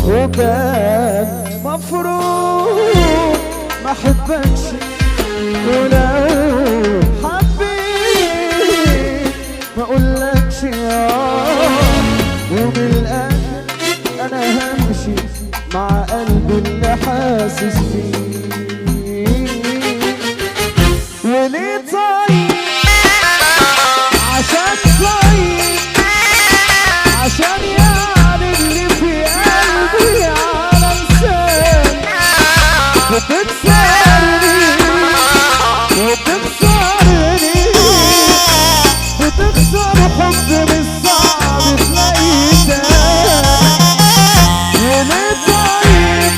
وكان مفروض ما احبكش، ولو حبيت ما اقولكش ومن الاخر انا همشي مع قلبي اللي حاسس فيه. وليه طيب؟ عشان طيب، عشان يعني اللي في قلبي على لساني بتكسرني وبتكسرني، بتكسر حب مش صعب تلاقيه تاني. وليه طيب؟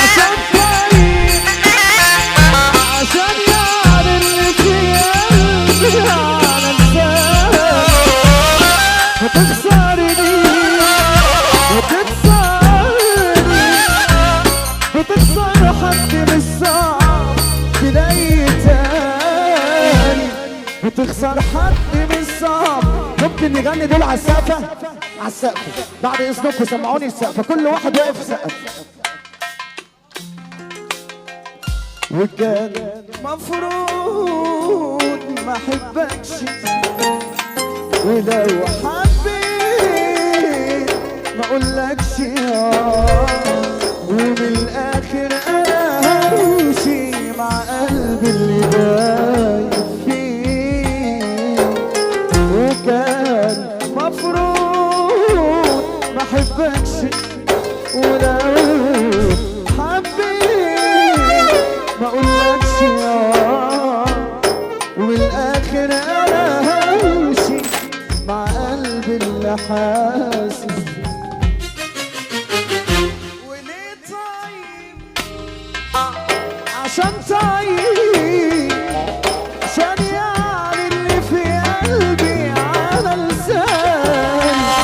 عشان طيب، عشان يعني اللي في قلبي على لساني بتكسرني وبتكسرني، بتكسر حد مش صعب تلاقيه تاني، بتخسر حد مش صعب. ممكن نغني دول على السقفة؟ على السقفة بعد اذنكم سمعوني السقفة، كل واحد واقف سقف. وكان مفروض ما احبكش، ولو حبيت ما اقولكش ومن الاخر انا همشي مع قلبي اللي دايب فيه. وكان مفروض ما احبكش، ولو حبيت ما اقولكش ومن الاخر انا همشي مع قلبي اللي حاسس. وليه طيب؟ عشان طيب، عشان يعني اللي في قلبي على لساني